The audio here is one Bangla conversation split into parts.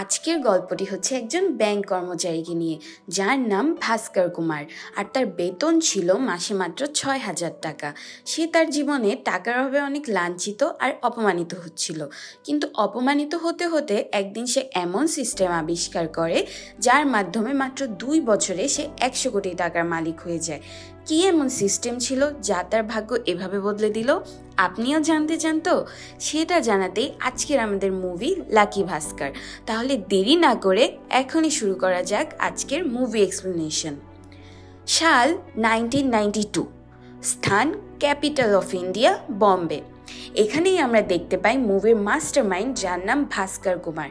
আজকের গল্পটি হচ্ছে একজন ব্যাংক কর্মচারীকে নিয়ে, যার নাম ভাস্কর কুমার। আর তার বেতন ছিল মাসে মাত্র ৬,০০০ টাকা। সে তার জীবনে টাকার অভাবে অনেক লাঞ্ছিত আর অপমানিত হচ্ছিল। কিন্তু অপমানিত হতে হতে একদিন সে এমন সিস্টেম আবিষ্কার করে যার মাধ্যমে মাত্র ২ বছরে সে ১০০ কোটি টাকার মালিক হয়ে যায়। কি এমন সিস্টেম ছিল যা তার ভাগ্য এভাবে বদলে দিল? আপনিও জানতে চান তো? সেটা জানাতেই আজকের আমাদের মুভি লাকি ভাস্কর। তাহলে দেরি না করে এখনই শুরু করা যাক আজকের মুভি এক্সপ্লেনেশন। সাল 1992, স্থান ক্যাপিটাল অফ ইন্ডিয়া বম্বে। এখানেই আমরা দেখতে পাই মুভির মাস্টার মাইন্ড, যার নাম ভাস্কর কুমার।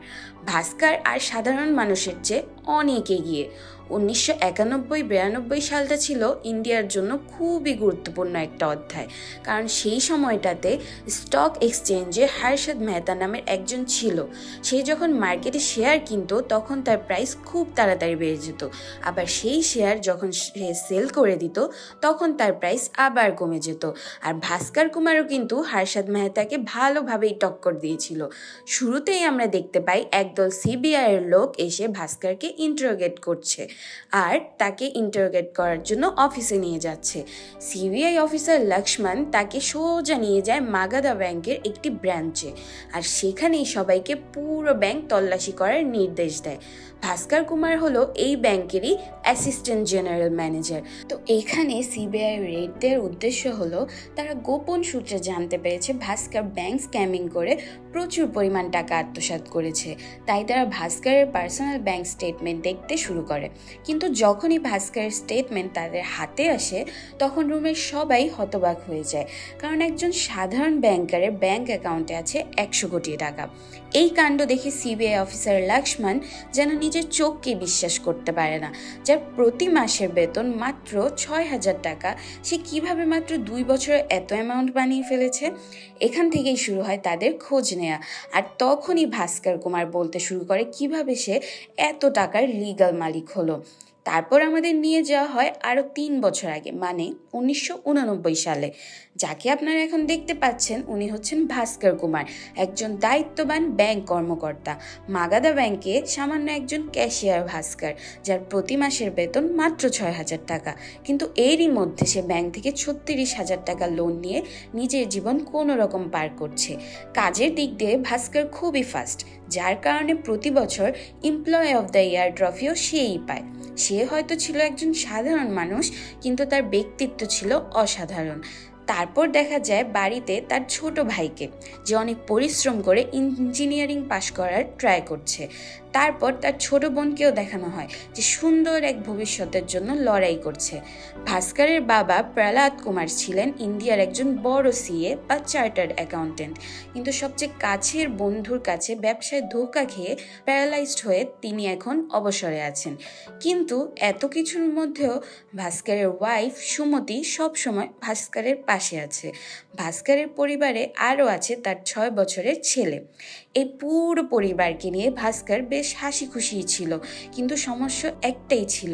ভাস্কর আর সাধারণ মানুষের চেয়ে অনেক এগিয়ে। 1991-92 সালটা ছিল ইন্ডিয়ার জন্য খুবই গুরুত্বপূর্ণ একটা অধ্যায়, কারণ সেই সময়টাতে স্টক এক্সচেঞ্জে হর্ষদ মেহতা নামের একজন ছিল। সে যখন মার্কেটে শেয়ার কিনতো তখন তার প্রাইস খুব তাড়াতাড়ি বেড়ে যেত, আবার সেই শেয়ার যখন সে সেল করে দিত তখন তার প্রাইস আবার কমে যেত। আর ভাস্কর কুমারও কিন্তু হর্ষদ মেহতাকে ভালোভাবেই টক্কর দিয়েছিল। শুরুতেই আমরা দেখতে পাই একদল সিবিআইয়ের লোক এসে ভাস্করকে ইন্টারোগেট করছে আর তাকে ইন্টারোগেট করার জন্য অফিসে নিয়ে যাচ্ছে। সিবিআই অফিসার লক্ষ্মণ তাকে সোজা নিয়ে যায় মাগাধা ব্যাংকের একটি ব্রাঞ্চে, আর সেখানেই সবাইকে পুরো ব্যাংক তল্লাশি করার নির্দেশ দেয়। ভাস্কর কুমার হলো এই ব্যাংকেরই অ্যাসিস্ট্যান্ট জেনারেল ম্যানেজার। তো এখানে সিবিআই রেডদের উদ্দেশ্য হলো তারা গোপন সূত্রে জানতে পেরেছে ভাস্কর ব্যাংক স্ক্যামিং করে প্রচুর পরিমাণ টাকা আত্মসাৎ করেছে। তাই তারা ভাস্করের পার্সোনাল ব্যাংক স্টেটমেন্ট দেখতে শুরু করে। কিন্তু যখনই ভাস্করের স্টেটমেন্ট তাদের হাতে আসে তখন রুমের সবাই হতবাক হয়ে যায়, কারণ একজন সাধারণ ব্যাংকারের ব্যাংক অ্যাকাউন্টে আছে ১০০ কোটি টাকা। এই কাণ্ড দেখে সিবিআই অফিসার লক্ষ্মণ যেন নিজের চোখকে বিশ্বাস করতে পারে না। যার প্রতি মাসের বেতন মাত্র ৬,০০০ টাকা, সে কিভাবে মাত্র ২ বছরে এত অ্যামাউন্ট বানিয়ে ফেলেছে? এখান থেকেই শুরু হয় তাদের খোঁজ নেওয়া। আর তখনই ভাস্কর কুমার বলতে শুরু করে কিভাবে সে এত টাকার লিগ্যাল মালিক হলো। তারপর আমাদের নিয়ে যাওয়া হয় আরও ৩ বছর আগে, মানে ১৯৮৯ সালে। যাকে আপনারা এখন দেখতে পাচ্ছেন উনি হচ্ছেন ভাস্কর কুমার, একজন দায়িত্ববান ব্যাংক কর্মকর্তা। মাগাধা ব্যাংকে সামান্য একজন ক্যাশিয়ার ভাস্কর, যার প্রতি মাসের বেতন মাত্র ৬,০০০ টাকা। কিন্তু এরই মধ্যে সে ব্যাংক থেকে ৩৬,০০০ টাকা লোন নিয়ে নিজের জীবন কোনো রকম পার করছে। কাজের দিক দিয়ে ভাস্কর খুবই ফাস্ট, যার কারণে প্রতি বছর এমপ্লয়ি অফ দ্য ইয়ার ট্রফিও সেই পায়। সে হয়তো ছিল একজন সাধারণ মানুষ, কিন্তু তার ব্যক্তিত্ব ছিল অসাধারণ। তারপর দেখা যায় বাড়িতে তার ছোট ভাইকে, যে অনেক পরিশ্রম করে ইঞ্জিনিয়ারিং পাশ করার ট্রাই করছে। তারপর তার ছোট বোনকেও দেখানো হয় যে সুন্দর এক ভবিষ্যতের জন্য লড়াই করছে। ভাস্করের বাবা প্রহ্লাদ কুমার ছিলেন ইন্ডিয়ার একজন বড় সিএ বা চার্টার্ড অ্যাকাউন্টেন্ট, কিন্তু সবচেয়ে কাছের বন্ধুর কাছে ব্যবসায় ধোঁকা খেয়ে প্যারালাইজড হয়ে তিনি এখন অবসরে আছেন। কিন্তু এত কিছুর মধ্যেও ভাস্করের ওয়াইফ সুমতি সবসময় ভাস্করের পাশে আছে। ভাস্করের পরিবারে আরও আছে তার ৬ বছরের ছেলে। এই পুরো পরিবারকে নিয়ে ভাস্কর বেশ হাসি খুশিই ছিল, কিন্তু সমস্যা একটাই ছিল,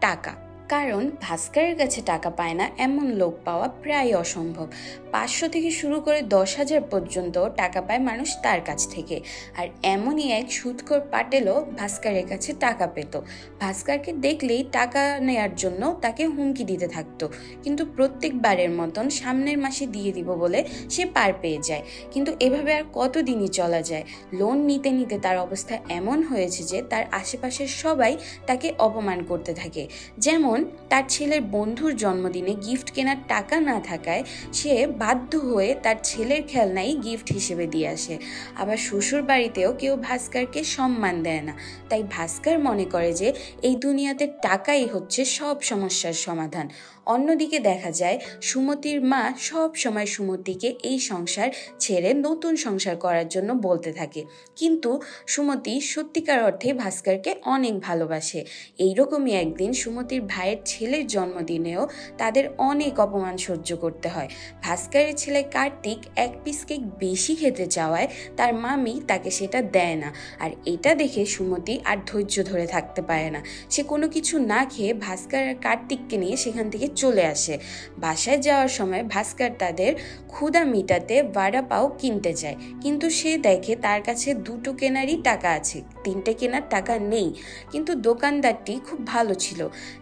টাকা। কারণ ভাস্করের কাছে টাকা পায় না এমন লোক পাওয়া প্রায় অসম্ভব। ৫০০ থেকে শুরু করে ১০,০০০ পর্যন্ত টাকা পায় মানুষ তার কাছ থেকে। আর এমনই এক সুদখোর পাটেলও ভাস্করের কাছে টাকা পেত। ভাস্করকে দেখলেই টাকা নেয়ার জন্য তাকে হুমকি দিতে থাকতো, কিন্তু প্রত্যেকবারের মতন সামনের মাসে দিয়ে দিব বলে সে পার পেয়ে যায়। কিন্তু এভাবে আর কতদিনই চলা যায়? লোন নিতে নিতে তার অবস্থা এমন হয়েছে যে তার আশেপাশের সবাই তাকে অপমান করতে থাকে। যেমন তার ছেলের বন্ধুর জন্মদিনে গিফট কেনার টাকা না থাকায় সে বাধ্য হয়ে তার ছেলের খেলনাই গিফট হিসেবে দিয়ে আসে। আবার শ্বশুর বাড়িতেও কেউ ভাস্করকে সম্মান দেয় না। তাই ভাস্কর মনে করে যে এই দুনিয়াতে টাকাই হচ্ছে সব সমস্যার সমাধান। অন্যদিকে দেখা যায় সুমতির মা সব সময় সুমতিকে এই সংসার ছেড়ে নতুন সংসার করার জন্য বলতে থাকে, কিন্তু সুমতি সত্যিকার অর্থে ভাস্করকে অনেক ভালোবাসে। এইরকমই একদিন সুমতির ভাইয়ের ছেলের জন্মদিনেও তাদের অনেক অপমান সহ্য করতে হয়। ভাস্করের ছেলে কার্তিক এক পিস কেক বেশি খেতে চাওয়ায় তার মামি তাকে সেটা দেয় না। আর এটা দেখে সুমতি আর ধৈর্য ধরে থাকতে পারে না। সে কোনো কিছু না খেয়ে ভাস্কর আর কার্তিককে নিয়ে সেখান থেকে চলে আসে। বাসায় যাওয়ার সময় ভাস্কর তাদের ক্ষুধা মিটাতে ভাড়া পাও কিনতে যায়, কিন্তু সে দেখে তার কাছে 2টো কেনারই টাকা আছে, 3টে কেনার টাকা নেই। কিন্তু দোকানদারটি খুব ভালো ছিল,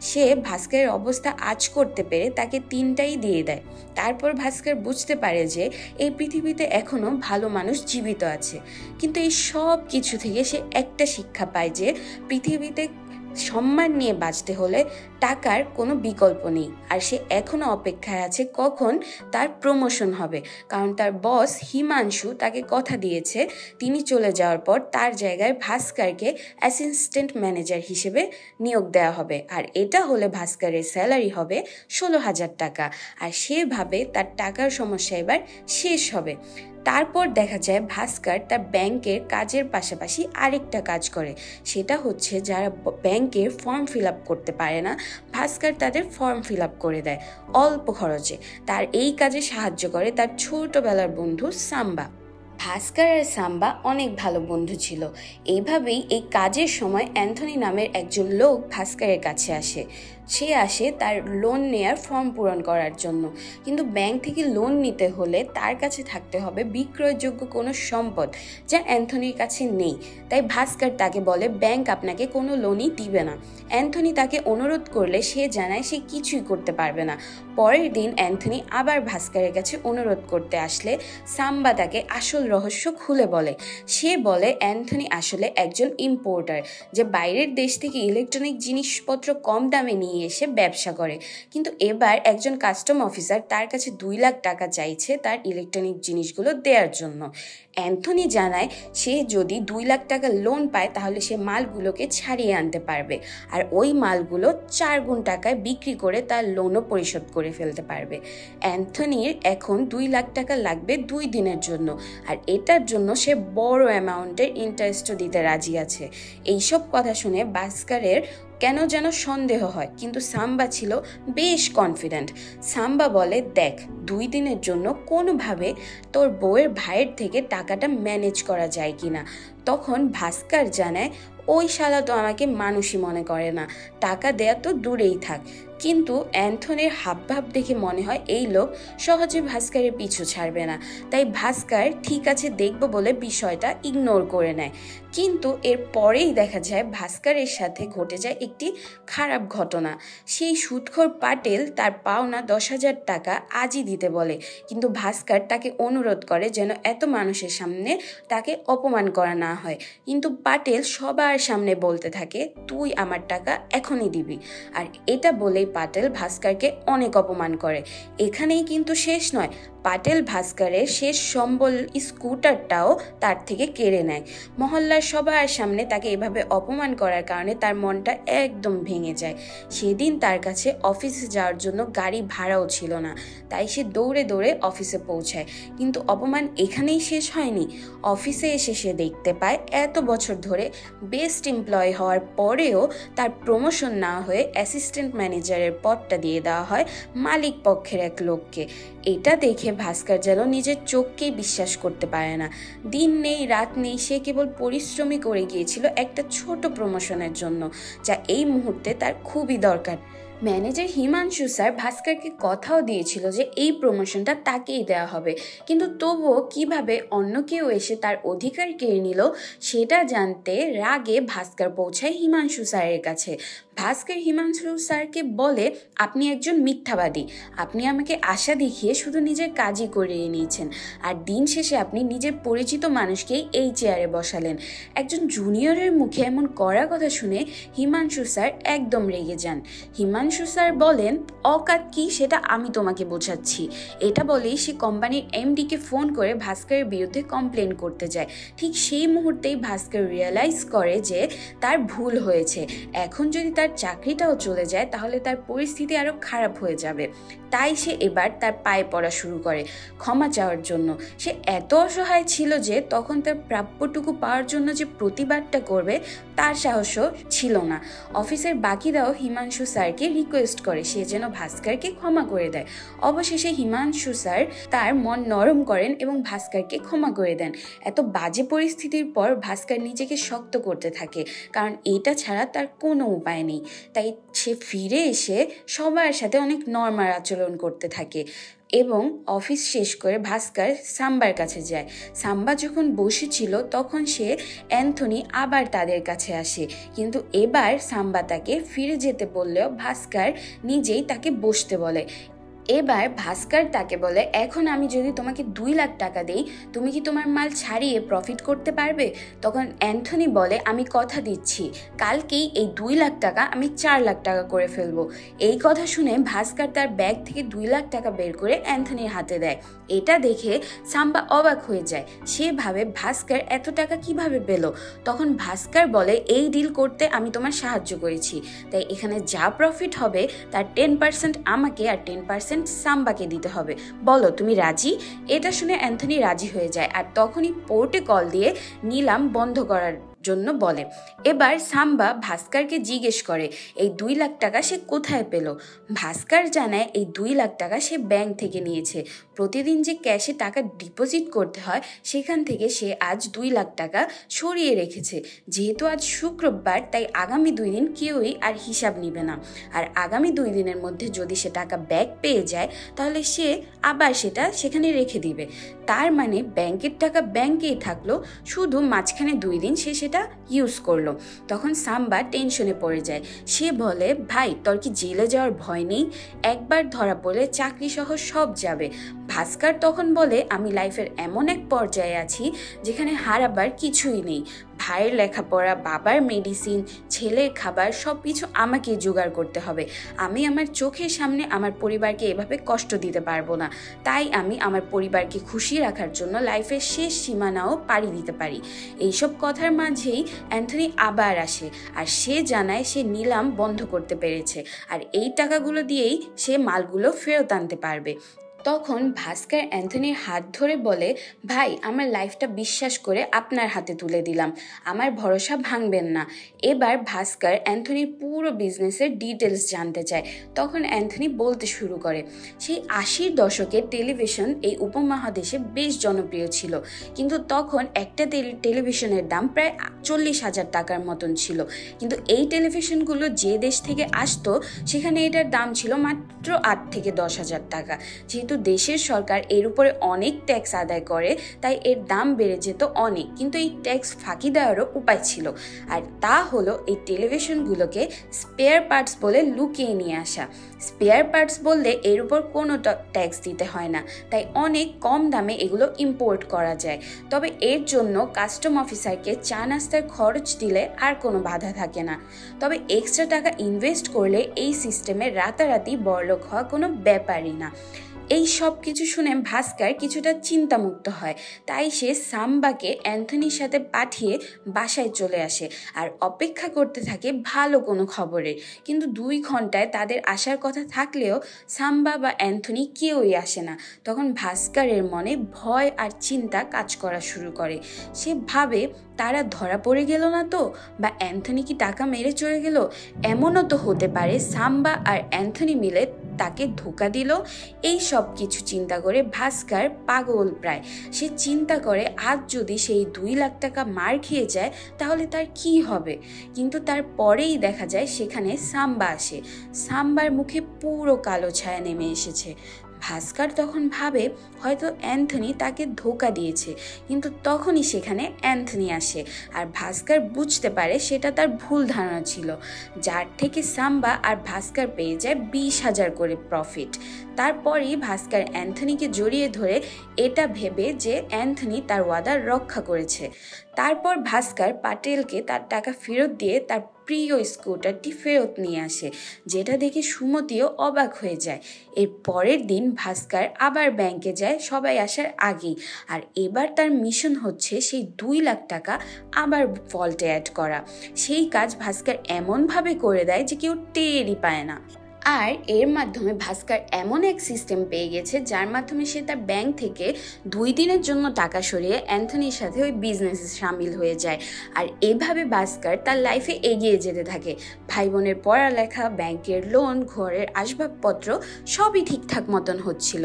সে ভাস্করের অবস্থা আঁচ করতে পেরে তাকে 3টাই দিয়ে দেয়। তারপর ভাস্কর বুঝতে পারে যে এই পৃথিবীতে এখনো ভালো মানুষ জীবিত আছে। কিন্তু এই সব কিছু থেকে সে একটা শিক্ষা পায় যে পৃথিবীতে সম্মান নিয়ে বাঁচতে হলে টাকার কোনো বিকল্প নেই। আর সে এখনো অপেক্ষায় আছে কখন তার প্রমোশন হবে, কারণ তার বস হিমাংশু তাকে কথা দিয়েছে তিনি চলে যাওয়ার পর তার জায়গায় ভাস্করকে অ্যাসিস্ট্যান্ট ম্যানেজার হিসেবে নিয়োগ দেওয়া হবে। আর এটা হলে ভাস্করের স্যালারি হবে 16,000 টাকা। আর সেভাবে তার টাকার সমস্যা এবার শেষ হবে। তারপর দেখা যায় ভাস্কর তার ব্যাংকের কাজের পাশাপাশি আরেকটা কাজ করে, সেটা হচ্ছে যারা ব্যাংকের ফর্ম ফিল আপ করতে পারে না, ভাস্কর তাদের ফর্ম ফিল আপ করে দেয় অল্প খরচে। তার এই কাজে সাহায্য করে তার ছোটবেলার বন্ধু সাম্বা। ভাস্কর আর সাম্বা অনেক ভালো বন্ধু ছিল। এইভাবেই এই কাজের সময় অ্যান্থনি নামের একজন লোক ভাস্করের কাছে আসে। সে আসে তার লোন নেয়ার ফর্ম পূরণ করার জন্য, কিন্তু ব্যাংক থেকে লোন নিতে হলে তার কাছে থাকতে হবে বিক্রয়যোগ্য কোনো সম্পদ, যা অ্যান্থনির কাছে নেই। তাই ভাস্কর তাকে বলে ব্যাংক আপনাকে কোনো লোনই দিবে না। অ্যান্থনি তাকে অনুরোধ করলে সে জানায় সে কিছুই করতে পারবে না। পরের দিন অ্যান্থনি আবার ভাস্করের কাছে অনুরোধ করতে আসলে সাম্বা তাকে আসল রহস্য খুলে বলে। সে বলে অ্যান্থনি আসলে একজন ইম্পোর্টার, যে বাইরের দেশ থেকে ইলেকট্রনিক জিনিসপত্র কম দামে নিয়ে এসে ব্যবসা করে। কিন্তু এবার একজন কাস্টম অফিসার তার কাছে 2 লাখ টাকা চাইছে তার ইলেকট্রনিক জিনিসগুলো দেওয়ার জন্য। অ্যান্থনি জানায় সে যদি 2 লাখ টাকা লোন পায় তাহলে সে মালগুলোকে ছাড়িয়ে আনতে পারবে, আর ওই মালগুলো 4 গুণ টাকায় বিক্রি করে তার লোনও পরিশোধ করে ফেলতে পারবে। অ্যান্থনির এখন 2 লাখ টাকা লাগবে 2 দিনের জন্য, আর এটার জন্য সে বড় অ্যামাউন্টের ইন্টারেস্টও দিতে রাজি আছে। এইসব কথা শুনে ভাস্করের কেন যেন সন্দেহ হয়, কিন্তু সাম্বা ছিল বেশ কনফিডেন্ট। সাম্বা বলে, দেখ 2 দিনের জন্য কোনোভাবে তোর বউয়ের ভাইয়ের থেকে টাকাটা ম্যানেজ করা যায় কিনা। তখন ভাস্কর জানায় ওই শালা তো আমাকে মানুষই মনে করে না, টাকা দেয়া তো দূরেই থাক। কিন্তু অ্যান্থনির হাবভাব দেখে মনে হয় এই লোক সহজে ভাস্করের পিছু ছাড়বে না। তাই ভাস্কর ঠিক আছে দেখব বলে বিষয়টা ইগনোর করে নেয়। কিন্তু এর পরেই দেখা যায় ভাস্করের সাথে ঘটে যায় একটি খারাপ ঘটনা। সেই সুদখোর পাটেল তার পাওনা 10,000 টাকা আজই দিতে বলে, কিন্তু ভাস্কর তাকে অনুরোধ করে যেন এত মানুষের সামনে তাকে অপমান করা না হয়। কিন্তু পাটেল সবার সামনে বলতে থাকে তুই আমার টাকা এখনই দিবি। আর এটা বলেই পাটেল ভাস্করকে অনেক অপমান করে। এখানেই কিন্তু শেষ নয়, পাটেল ভাস্করের শেষ সম্বল স্কুটারটাও তার থেকে কেড়ে নেয়। মহল্লার সবার সামনে তাকে এভাবে অপমান করার কারণে তার মনটা একদম ভেঙে যায়। সেদিন তার কাছে অফিসে যাওয়ার জন্য গাড়ি ভাড়াও ছিল না, তাই সে দৌড়ে দৌড়ে অফিসে পৌঁছায়। কিন্তু অপমান এখানেই শেষ হয়নি। অফিসে এসে সে দেখতে পায় এত বছর ধরে বেস্ট এমপ্লয়ি হওয়ার পরেও তার প্রমোশন না হয়ে অ্যাসিস্ট্যান্ট ম্যানেজারের পদটা দিয়ে দেওয়া হয় মালিক পক্ষের এক লোককে। এটা দেখে ভাস্কর যেন নিজের চোখকেই বিশ্বাস করতে পারে না। দিন নেই রাত নেই সে কেবল পরিশ্রমই করে গিয়েছিল একটা ছোট প্রমোশনের জন্য, যা এই মুহূর্তে তার খুবই দরকার। ম্যানেজার হিমাংশু স্যার ভাস্করকে কথাও দিয়েছিল যে এই প্রমোশনটা তাকেই দেওয়া হবে, কিন্তু তবুও কিভাবে অন্য কেউ এসে তার অধিকার কেড়ে নিল সেটা জানতে রাগে ভাস্কর পৌঁছায় হিমাংশু স্যারের কাছে। ভাস্কর হিমাংশু স্যারকে বলে, আপনি একজন মিথ্যাবাদী, আপনি আমাকে আশা দেখিয়ে শুধু নিজের কাজই করিয়ে নিয়েছেন, আর দিন শেষে আপনি নিজের পরিচিত মানুষকেই এই চেয়ারে বসালেন। একজন জুনিয়রের মুখে এমন কড়া কথা শুনে হিমাংশু স্যার একদম রেগে যান। হিমাংশু স্যার বলেন, অকাত কি সেটা আমি তোমাকে বোঝাচ্ছি। এটা বলেই সে কোম্পানির এমডিকে ফোন করে ভাস্করের বিরুদ্ধে কমপ্লেন করতে যায়। ঠিক সেই মুহূর্তেই ভাস্কর রিয়েলাইজ করে যে তার ভুল হয়েছে। এখন যদি তার চাকরিটাও চলে যায় তাহলে তার পরিস্থিতি আরো খারাপ হয়ে যাবে। তাই সে এবার তার পায়ে পড়া শুরু করে ক্ষমা চাওয়ার জন্য। সে এত অসহায় ছিল যে তখন তার প্রাপ্যটুকু পাওয়ার জন্য যে প্রতিবাদটা করবে তার সাহসও ছিল না। অফিসের বাকিরাও হিমাংশু স্যারকে রিকোয়েস্ট করে সে যেন ভাস্করকে ক্ষমা করে দেয়। অবশেষে হিমাংশু স্যার তার মন নরম করেন এবং ভাস্করকে ক্ষমা করে দেন। এত বাজে পরিস্থিতির পর ভাস্কর নিজেকে শক্ত করতে থাকে, কারণ এটা ছাড়া তার কোনো উপায় নেই। তাই সে ফিরে এসে সবার সাথে অনেক নরমাল আচরণ করতে থাকে এবং অফিস শেষ করে ভাস্কর সাম্বার কাছে যায়। সাম্বা যখন বসেছিল তখন সে অ্যান্থনি আবার তাদের কাছে আসে, কিন্তু এবার সাম্বা তাকে ফিরে যেতে বললেও ভাস্কর নিজেই তাকে বসতে বলে। এবার ভাস্কর তাকে বলে, এখন আমি যদি তোমাকে 2 লাখ টাকা দেই, তুমি কি তোমার মাল ছাড়িয়ে প্রফিট করতে পারবে? তখন অ্যান্থনি বলে, আমি কথা দিচ্ছি কালকেই এই 2 লাখ টাকা আমি 4 লাখ টাকা করে ফেলবো। এই কথা শুনে ভাস্কর তার ব্যাগ থেকে 2 লাখ টাকা বের করে অ্যান্থনির হাতে দেয়। এটা দেখে সাম্বা অবাক হয়ে যায়। সে ভাবে ভাস্কর এত টাকা কিভাবে পেল। তখন ভাস্কর বলে, এই ডিল করতে আমি তোমার সাহায্য করেছি, তাই এখানে যা প্রফিট হবে তার 10% আমাকে আর 10% সাম্বাকে দিতে হবে। বলো তুমি রাজি? এটা শুনে অ্যান্থনি রাজি হয়ে যায় আর তখনই পোর্টে কল দিয়ে নিলাম বন্ধ করার জন্য বলে। এবার সাম্বা ভাস্করকে জিজ্ঞেস করে এই 2 লাখ টাকা সে কোথায় পেল। ভাস্কর জানায় এই 2 লাখ টাকা সে ব্যাংক থেকে নিয়েছে। প্রতিদিন যে ক্যাশে টাকা ডিপোজিট করতে হয় সেখান থেকে সে আজ 2 লাখ টাকা সরিয়ে রেখেছে। যেহেতু আজ শুক্রবার তাই আগামী 2 দিন কেউই আর হিসাব নিবে না, আর আগামী 2 দিনের মধ্যে যদি সে টাকা ব্যাক পেয়ে যায় তাহলে সে আবার সেটা সেখানে রেখে দিবে। তার মানে ব্যাংকের টাকা ব্যাংকেই থাকলো, শুধু মাঝখানে 2 দিন সে সেটা ইউজ করলো। তখন সাম্বা টেনশনে পড়ে যায়। সে বলে, ভাই তোর কি জেলে যাওয়ার ভয় নেই? একবার ধরা পড়লে চাকরি সহ সব যাবে। ভাস্কর তখন বলে, আমি লাইফের এমন এক পর্যায়ে আছি যেখানে হারাবার কিছুই নেই। ভাইয়ের লেখাপড়া, বাবার মেডিসিন, ছেলের খাবার সব কিছু আমাকেই জোগাড় করতে হবে। আমি আমার চোখের সামনে আমার পরিবারকে এভাবে কষ্ট দিতে পারবো না। তাই আমি আমার পরিবারকে খুশি রাখার জন্য লাইফের শেষ সীমানাও পাড়ি দিতে পারি। এইসব কথার মাঝেই অ্যান্থনি আবার আসে আর সে জানায় সে নিলাম বন্ধ করতে পেরেছে আর এই টাকাগুলো দিয়েই সে মালগুলো ফেরত আনতে পারবে। তখন ভাস্কর অ্যান্থনির হাত ধরে বলে, ভাই আমার লাইফটা বিশ্বাস করে আপনার হাতে তুলে দিলাম, আমার ভরসা ভাঙবেন না। এবার ভাস্কর অ্যান্থনির পুরো বিজনেসের ডিটেলস জানতে চায়। তখন অ্যান্থনি বলতে শুরু করে, সেই 80-র দশকের টেলিভিশন এই উপমহাদেশে বেশ জনপ্রিয় ছিল, কিন্তু তখন একটা টেলিভিশনের দাম প্রায় 40,000 টাকার মতন ছিল। কিন্তু এই টেলিভিশনগুলো যে দেশ থেকে আসতো সেখানে এটার দাম ছিল মাত্র 8 থেকে 10,000 টাকা। যেহেতু দেশের সরকার এর উপরে অনেক ট্যাক্স আদায় করে তাই এর দাম বেড়ে যেত অনেক, কিন্তু এই ট্যাক্স ফাঁকি দেওয়ারও উপায় ছিল, আর তা হলো এই টেলিভিশনগুলোকে স্পেয়ার পার্টস বলে লুকিয়ে নিয়ে আসা। স্পেয়ার পার্টস বললে এর উপর কোনো ট্যাক্স দিতে হয় না, তাই অনেক কম দামে এগুলো ইম্পোর্ট করা যায়। তবে এর জন্য কাস্টম অফিসারকে চা নাস্তার খরচ দিলে আর কোনো বাধা থাকে না। তবে এক্সট্রা টাকা ইনভেস্ট করলে এই সিস্টেমে রাতারাতি বড়লোক হওয়া কোনো ব্যাপারই না। এই সব কিছু শুনে ভাস্কর কিছুটা চিন্তামুক্ত হয়, তাই সে সাম্বাকে অ্যান্থনির সাথে পাঠিয়ে বাসায় চলে আসে আর অপেক্ষা করতে থাকে ভালো কোনো খবরের। কিন্তু 2 ঘন্টায় তাদের আসার কথা থাকলেও সাম্বা বা অ্যান্থনি কেউই আসে না। তখন ভাস্করের মনে ভয় আর চিন্তা কাজ করা শুরু করে। সে ভাবে তারা ধরা পড়ে গেল না তো, বা অ্যান্থনি কি টাকা মেরে চলে গেল? এমনও তো হতে পারে সাম্বা আর অ্যান্থনি মিলে তাকে ধোঁকা দিল। এই সব কিছু চিন্তা করে ভাস্কর পাগল প্রায়। সে চিন্তা করে আজ যদি সেই 2 লাখ টাকা মার খেয়ে যায় তাহলে তার কি হবে। কিন্তু তার পরেই দেখা যায় সেখানে সাম্বা আসে। সাম্বার মুখে পুরো কালো ছায়া নেমে এসেছে। ভাস্কর তখন ভাবে হয়তো অ্যান্থনি তাকে ধোঁকা দিয়েছে, কিন্তু তখনই সেখানে অ্যান্থনি আসে আর ভাস্কর বুঝতে পারে সেটা তার ভুল ধারণা ছিল, যার থেকে সাম্বা আর ভাস্কর পেয়ে যায় 20,000 করে প্রফিট। তারপরই ভাস্কর অ্যান্থনিকে জড়িয়ে ধরে এটা ভেবে যে অ্যান্থনি তার ওয়াদা রক্ষা করেছে। তারপর ভাস্কর পাটেলকে তার টাকা ফেরত দিয়ে তার প্রিয় স্কুটারটি ফেরত নিয়ে আসে, যেটা দেখে সুমতিও অবাক হয়ে যায়। এর পরের দিন ভাস্কর আবার ব্যাংকে যায় সবাই আসার আগেই, আর এবার তার মিশন হচ্ছে সেই 2 লাখ টাকা আবার ভল্টে অ্যাড করা। সেই কাজ ভাস্কর এমনভাবে করে দেয় যে কেউ টেরই পায় না। আর এর মাধ্যমে ভাস্কর এমন এক সিস্টেম পেয়ে গেছে যার মাধ্যমে সে তার ব্যাংক থেকে 2 দিনের জন্য টাকা সরিয়ে অ্যান্থনির সাথে ওই বিজনেসে সামিল হয়ে যায়। আর এভাবে ভাস্কর তার লাইফে এগিয়ে যেতে থাকে। ভাই বোনের পড়ালেখা, ব্যাংকের লোন, ঘরের আসবাবপত্র সবই ঠিকঠাক মতন হচ্ছিল।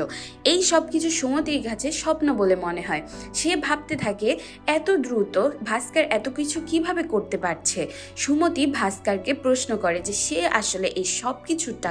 এই সব কিছু সুমতির কাছে স্বপ্ন বলে মনে হয়। সে ভাবতে থাকে এত দ্রুত ভাস্কর এত কিছু কিভাবে করতে পারছে। সুমতি ভাস্করকে প্রশ্ন করে যে সে আসলে এই সব কিছুর টাকা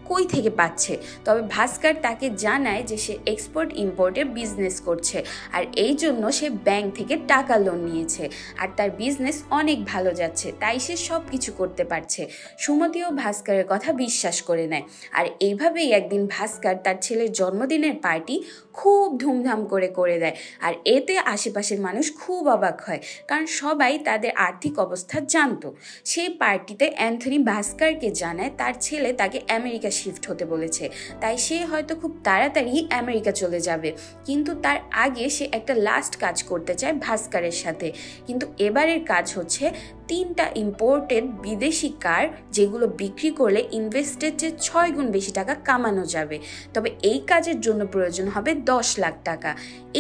কই থেকে পাচ্ছে। তবে ভাস্কর তাকে জানায় যে সে এক্সপোর্ট ইম্পোর্টের বিজনেস করছে আর এই জন্য সে ব্যাংক থেকে টাকা লোন নিয়েছে আর তার বিজনেস অনেক ভালো যাচ্ছে, তাই সে সব কিছু করতে পারছে। সুমতিও ভাস্করের কথা বিশ্বাস করে নেয়। আর এইভাবেই একদিন ভাস্কর তার ছেলের জন্মদিনের পার্টি খুব ধুমধাম করে দেয়। আর এতে আশেপাশের মানুষ খুব অবাক হয়, কারণ সবাই তাদের আর্থিক অবস্থা জানতো। সেই পার্টিতে অ্যান্থনি ভাস্করকে জানায় তার ছেলে তাকে আমেরিকা শিফট হতে বলেছে, তাই সে হয়তো খুব তাড়াতাড়ি আমেরিকা চলে যাবে। কিন্তু তার আগে সে একটা লাস্ট কাজ করতে চায় ভাস্করের সাথে। কিন্তু এবারের কাজ হচ্ছে 3টা ইম্পোর্টেড বিদেশি কার, যেগুলো বিক্রি করলে ইনভেস্টের চেয়ে 6 গুণ বেশি টাকা কামানো যাবে। তবে এই কাজের জন্য প্রয়োজন হবে 10 লাখ টাকা।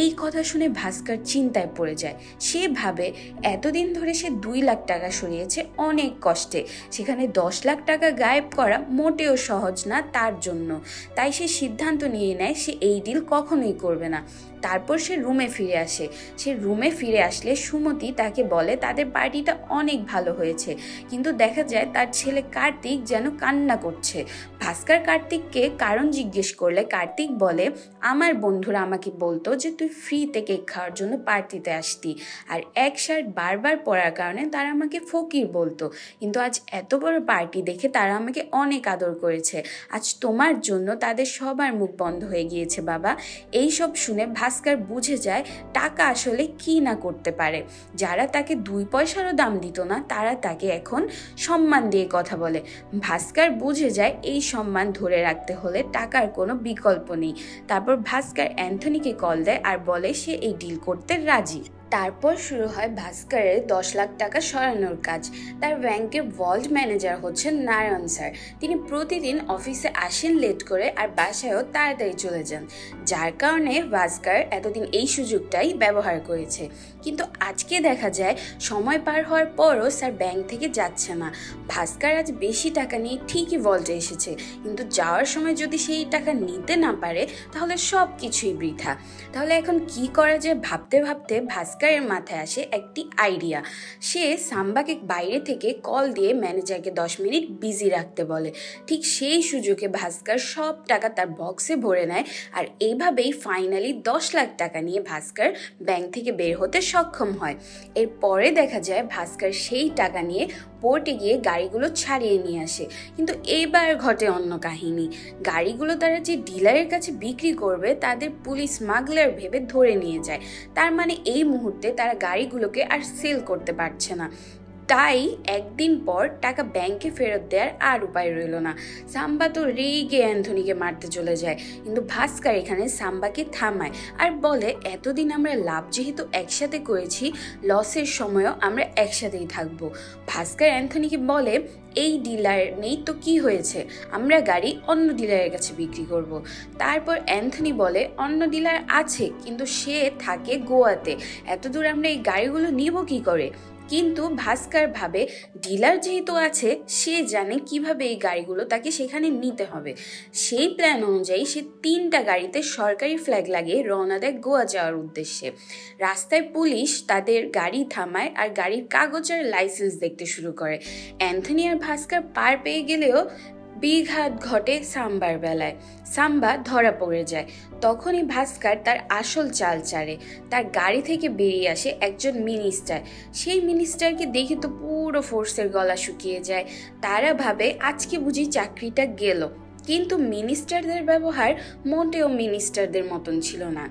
এই কথা শুনে ভাস্কর চিন্তায় পড়ে যায়। সে ভাবে এতদিন ধরে সে 2 লাখ টাকা সরিয়েছে অনেক কষ্টে, সেখানে 10 লাখ টাকা গায়েব করা মোটেও সহজ না তার জন্য। তাই সে সিদ্ধান্ত নিয়ে নেয় সে এই ডিল কখনোই করবে না। তারপর সে রুমে ফিরে আসে। সে রুমে ফিরে আসলে সুমতি তাকে বলে তাদের পার্টিটা অনেক ভালো হয়েছে, কিন্তু দেখা যায় তার ছেলে কার্তিক যেন কান্না করছে। ভাস্কর কার্তিককে কারণ জিজ্ঞেস করলে কার্তিক বলে, আমার বন্ধুরা আমাকে বলতো যে তুই ফ্রিতে কেক খাওয়ার জন্য পার্টিতে আসতি, আর এক শার্ট বারবার পরার কারণে তারা আমাকে ফকির বলতো, কিন্তু আজ এত বড় পার্টি দেখে তারা আমাকে অনেক আদর করেছে। আজ তোমার জন্য তাদের সবার মুখ বন্ধ হয়ে গিয়েছে বাবা। এই সব শুনে ভাস্কর বুঝে যায় টাকা আসলে কি না করতে পারে। যারা তাকে 2 পয়সারও দাম দিত না তারা তাকে এখন সম্মান দিয়ে কথা বলে। ভাস্কর বুঝে যায় এই সম্মান ধরে রাখতে হলে টাকার কোনো বিকল্প নেই। তারপর ভাস্কর অ্যান্থনিকে কল দেয় আর বলে সে এই ডিল করতে রাজি। তারপর শুরু হয় ভাস্করের 10 লাখ টাকা সরানোর কাজ। তার ব্যাংকের ভল্ট ম্যানেজার হচ্ছেন নারায়ণ স্যার। তিনি প্রতিদিন অফিসে আসেন লেট করে আর বাসায়ও তাড়াতাড়ি চলে যান, যার কারণে ভাস্কর এতদিন এই সুযোগটাই ব্যবহার করেছে। কিন্তু আজকে দেখা যায় সময় পার হওয়ার পরও স্যার ব্যাংক থেকে যাচ্ছে না। ভাস্কর আজ বেশি টাকা নিয়ে ঠিকই ভল্টে এসেছে, কিন্তু যাওয়ার সময় যদি সেই টাকা নিতে না পারে তাহলে সব কিছুই বৃথা। তাহলে এখন কি করা যায় ভাবতে ভাবতে ভাস্করের মাথায় আসে একটি আইডিয়া। সে সাম্বাকে বাইরে থেকে কল দিয়ে ম্যানেজারকে 10 মিনিট বিজি রাখতে বলে। ঠিক সেই সুযোগে ভাস্কর সব টাকা তার বক্সে ভরে নেয় আর এইভাবেই ফাইনালি 10 লাখ টাকা নিয়ে ভাস্কর ব্যাংক থেকে বের হতে সক্ষম হয়। এরপরে দেখা যায় ভাস্কর সেই টাকা নিয়ে পোর্টে গিয়ে গাড়িগুলো ছাড়িয়ে নিয়ে আসে। কিন্তু এইবার ঘটে অন্য কাহিনী। গাড়িগুলো তারা যে ডিলারের কাছে বিক্রি করবে তাদের পুলিশ স্মাগলার ভেবে ধরে নিয়ে যায়। তার মানে এই মুহূর্তে তারা গাড়িগুলোকে আর সেল করতে পারছে না। তাই একদিন পর টাকা ব্যাংকে ফেরত দেওয়ার আর উপায় রইল না। সাম্বা তো রেগে অ্যান্থনিকে মারতে চলে যায়, কিন্তু ভাস্কর এখানে সাম্বাকে থামায় আর বলে এতদিন আমরা লাভ যেহেতু একসাথে করেছি, লসের সময়ও আমরা একসাথেই থাকবো। ভাস্কর অ্যান্থনিকে বলে এই ডিলার নেই তো কি হয়েছে, আমরা গাড়ি অন্য ডিলারের কাছে বিক্রি করব। তারপর অ্যান্থনি বলে অন্য ডিলার আছে, কিন্তু সে থাকে গোয়াতে, এতদূর আমরা এই গাড়িগুলো নিব কি করে। কিন্তু ভাস্কর ভাবে ডিলার যেহেতু আছে সে জানে কিভাবে এই গাড়িগুলো তাকে সেখানে নিতে হবে। সেই প্ল্যান অনুযায়ী সে 3টা গাড়িতে সরকারি ফ্ল্যাগ লাগিয়ে রওনা দেয় গোয়া যাওয়ার উদ্দেশ্যে। রাস্তায় পুলিশ তাদের গাড়ি থামায় আর গাড়ির কাগজ আর লাইসেন্স দেখতে শুরু করে। অ্যান্থনি আর ভাস্কর পার পেয়ে গেলেও বিঘাত ঘটে সাম্বার বেলায়। সাম্বা ধরা পড়ে যায়। তখনই ভাস্কর তার আসল চাল চারে। তার গাড়ি থেকে বেরিয়ে আসে একজন মিনিস্টার। সেই মিনিস্টারকে দেখে তো পুরো ফোর্সের গলা শুকিয়ে যায়। তারা ভাবে আজকে বুঝি চাকরিটা গেল। কিন্তু মিনিস্টারদের ব্যবহার মোটেও মিনিস্টারদের মতন ছিল না।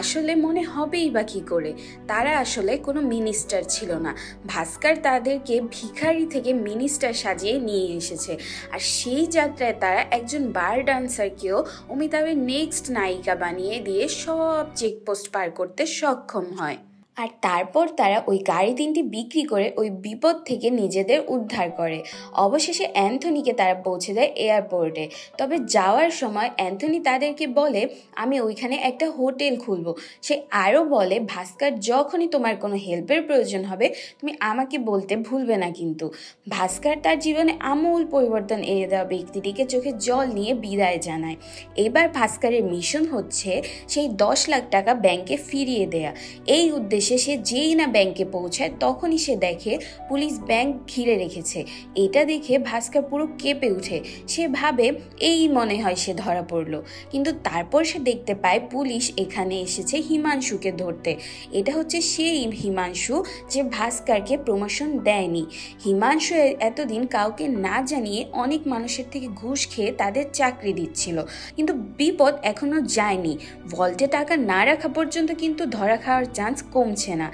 আসলে মনে হবেই বা কী করে, তারা আসলে কোনো মিনিস্টার ছিল না। ভাস্কর তাদেরকে ভিখারি থেকে মিনিস্টার সাজিয়ে নিয়ে এসেছে। আর সেই যাত্রায় তারা একজন বার ডান্সারকেও অমিতাভের নেক্সট নায়িকা বানিয়ে দিয়ে সব চেকপোস্ট পার করতে সক্ষম হয়। আর তারপর তারা ওই গাড়ি 3টি বিক্রি করে ওই বিপদ থেকে নিজেদের উদ্ধার করে। অবশেষে অ্যান্থনিকে তারা পৌঁছে দেয় এয়ারপোর্টে। তবে যাওয়ার সময় অ্যান্থনি তাদেরকে বলে আমি ওইখানে একটা হোটেল খুলবো। সে আরও বলে ভাস্কর যখনই তোমার কোনো হেল্পের প্রয়োজন হবে তুমি আমাকে বলতে ভুলবে না কিন্তু। ভাস্কর তার জীবনে আমূল পরিবর্তন এনে দেওয়া ব্যক্তিটিকে চোখে জল নিয়ে বিদায় জানায়। এবার ভাস্করের মিশন হচ্ছে সেই 10 লাখ টাকা ব্যাংকে ফিরিয়ে দেয়া। এই উদ্দেশ্যে সে যেই না ব্যাংকে পৌঁছায় তখনই সে দেখে পুলিশ ব্যাংক ঘিরে রেখেছে। এটা দেখে ভাস্কর পুরো কেঁপে উঠে। সে ভাবে এই মনে হয় সে ধরা পড়ল, কিন্তু তারপর সে দেখতে পায় পুলিশ এখানে এসেছে হিমাংশুকে ধরতে। এটা হচ্ছে সেই হিমাংশু যে ভাস্করকে প্রমোশন দেয়নি। হিমাংশু এতদিন কাউকে না জানিয়ে অনেক মানুষের থেকে ঘুষ খেয়ে তাদের চাকরি দিচ্ছিল, কিন্তু বিপদ এখনো যায়নি। ভল্টে টাকা না রাখা পর্যন্ত কিন্তু ধরা খাওয়ার চান্স কমছে না।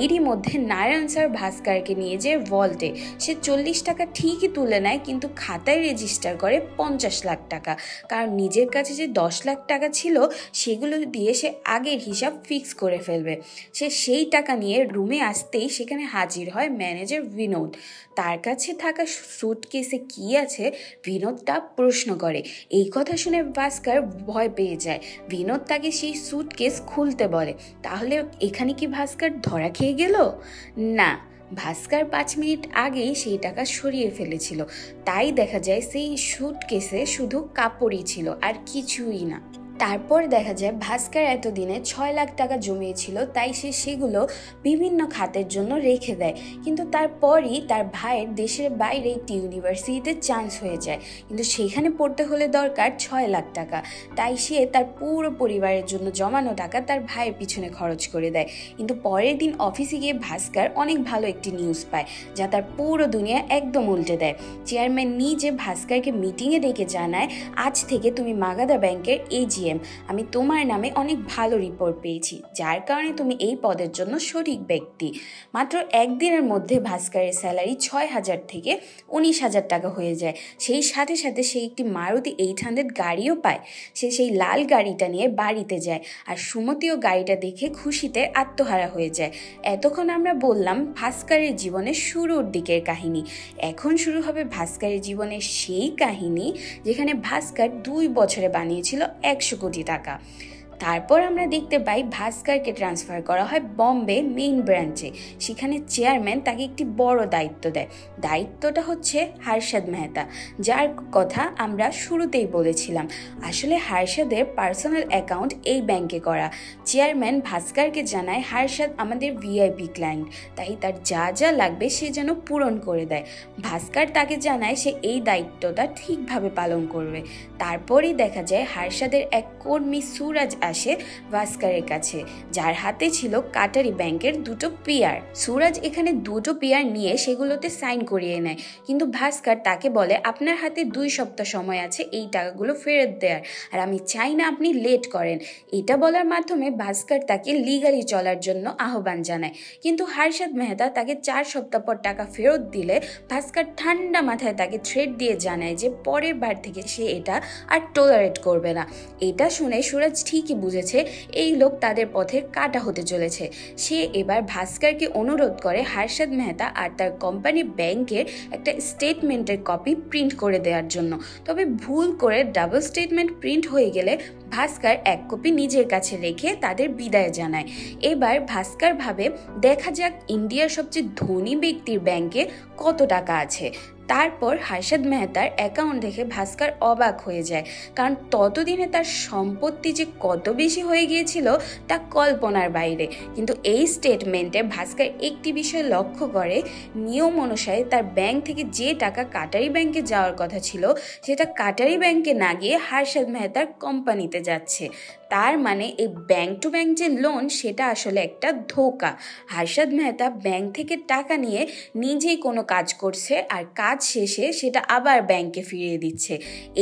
এরই মধ্যে নারায়ণ স্যার ভাস্করকে নিয়ে যায় ভল্টে। সে 40 টাকা ঠিকই তুলে নেয়, কিন্তু খাতায় রেজিস্টার করে 50 লাখ টাকা, কারণ নিজের কাছে যে 10 লাখ টাকা ছিল সেগুলো দিয়ে সে আগের হিসাব ফিক্স করে ফেলবে। সে সেই টাকা নিয়ে রুমে আসতেই সেখানে হাজির হয় ম্যানেজার বিনোদ। তার কাছে থাকা সুটকেসে কি আছে বিনোদটা প্রশ্ন করে। এই কথা শুনে ভাস্কর ভয় পেয়ে যায়। বিনোদ তাকে সেই সুটকেস খুলতে বলে। তাহলে এখানে কি ভাস্কর ধরা খেয়ে গেল? না, ভাস্কর 5 মিনিট আগেই সেই টাকা সরিয়ে ফেলেছিল। তাই দেখা যায় সেই সুটকেসে শুধু কাপড়ই ছিল আর কিছুই না। তারপর দেখা যায় ভাস্কর এতদিনে 6 লাখ টাকা জমিয়েছিল, তাই সে সেগুলো বিভিন্ন খাতের জন্য রেখে দেয়। কিন্তু তারপরই তার ভাইয়ের দেশের বাইরে একটি ইউনিভার্সিটিতে চান্স হয়ে যায়, কিন্তু সেখানে পড়তে হলে দরকার 6 লাখ টাকা। তাই সে তার পুরো পরিবারের জন্য জমানো টাকা তার ভাইয়ের পিছনে খরচ করে দেয়। কিন্তু পরের দিন অফিসে গিয়ে ভাস্কর অনেক ভালো একটি নিউজ পায়, যা তার পুরো দুনিয়া একদম উল্টে দেয়। চেয়ারম্যান নিজে ভাস্করকে মিটিংয়ে ডেকে জানায় আজ থেকে তুমি মাগাদা ব্যাংকের এজিএম। আমি তোমার নামে অনেক ভালো রিপোর্ট পেয়েছি, যার কারণে তুমি এই পদের জন্য সঠিক ব্যক্তি। মাত্র একদিনের মধ্যে ভাস্করের স্যালারি 6,000 থেকে 19,000 টাকা হয়ে যায়। সেই সাথে সাথে সে একটি মারুতি 800 গাড়িও পায়। সে সেই লাল গাড়িটা নিয়ে বাড়িতে যায়, আর সুমতিও গাড়িটা দেখে খুশিতে আত্মহারা হয়ে যায়। এতক্ষণ আমরা বললাম ভাস্করের জীবনের শুরুর দিকের কাহিনী। এখন শুরু হবে ভাস্করের জীবনের সেই কাহিনী যেখানে ভাস্কর 2 বছরে বানিয়েছিল 100 কোটি টাকা। তারপর আমরা দেখতে পাই ভাস্করকে ট্রান্সফার করা হয় বম্বে মেইন ব্রাঞ্চে। সেখানে চেয়ারম্যান তাকে একটি বড় দায়িত্ব দেয়। দায়িত্বটা হচ্ছে হার্ষদ মেহতা, যার কথা আমরা শুরুতেই বলেছিলাম। আসলে হার্ষদের পার্সোনাল অ্যাকাউন্ট এই ব্যাংকে করা। চেয়ারম্যান ভাস্করকে জানায় হার্ষদ আমাদের ভিআইপি ক্লায়েন্ট, তাই তার যা যা লাগবে সে যেন পূরণ করে দেয়। ভাস্কর তাকে জানায় সে এই দায়িত্বটা ঠিকভাবে পালন করবে। তারপরেই দেখা যায় হার্ষদের এক কর্মী সুরাজ আসে ভাস্করের কাছে, যার হাতে ছিল কাটারি ব্যাংকের 2টো পিআর। সুরাজ এখানে 2টো পিআর নিয়ে সেগুলোতে সাইন করিয়ে নেয়, কিন্তু ভাস্কর তাকে বলে আপনার হাতে 2 সপ্তাহ সময় আছে এই টাকাগুলো ফেরত দেওয়ার, আর আমি চাই না আপনি লেট করেন। এটা বলার মাধ্যমে ভাস্কর তাকে লিগালি চলার জন্য আহ্বান জানায়। কিন্তু হার্ষদ মেহতা তাকে 4 সপ্তাহ পর টাকা ফেরত দিলে ভাস্কর ঠান্ডা মাথায় তাকে থ্রেট দিয়ে জানায় যে পরের বার থেকে সে এটা আর টলারেট করবে না। এটা শুনে সুরাজ ঠিকই বুঝেছে এই লোক তাদের পথের কাঁটা হতে চলেছে। সে এবার ভাস্করকে অনুরোধ করে হার্ষদ মেহতা আর তার কোম্পানির ব্যাংকের একটা স্টেটমেন্টের কপি প্রিন্ট করে দেওয়ার জন্য। তবে ভুল করে ডাবল স্টেটমেন্ট প্রিন্ট হয়ে গেলে ভাস্কর 1 কপি নিজের কাছে রেখে তাদের বিদায় জানায়। এবার ভাস্কর ভাবে দেখা যাক ইন্ডিয়ার সবচেয়ে ধনী ব্যক্তির ব্যাংকে কত টাকা আছে। তারপর হার্ষদ মেহতার অ্যাকাউন্ট দেখে ভাস্কর অবাক হয়ে যায়, কারণ ততদিনে তার সম্পত্তি যে কত বেশি হয়ে গিয়েছিল তা কল্পনার বাইরে। কিন্তু এই স্টেটমেন্টে ভাস্কর একটি বিষয় লক্ষ্য করে, নিয়ম অনুসারে তার ব্যাংক থেকে যে টাকা কাটারি ব্যাংকে যাওয়ার কথা ছিল সেটা কাটারি ব্যাংকে না গিয়ে হার্ষদ মেহতার কোম্পানিতে যাচ্ছে। তার মানে এই ব্যাংক টু ব্যাংক যে লোন সেটা আসলে একটা ধোঁকা। হার্ষদ মেহতা ব্যাংক থেকে টাকা নিয়ে নিজেই কোনো কাজ করছে, আর কাজ শেষে সেটা আবার ব্যাংকে ফিরিয়ে দিচ্ছে।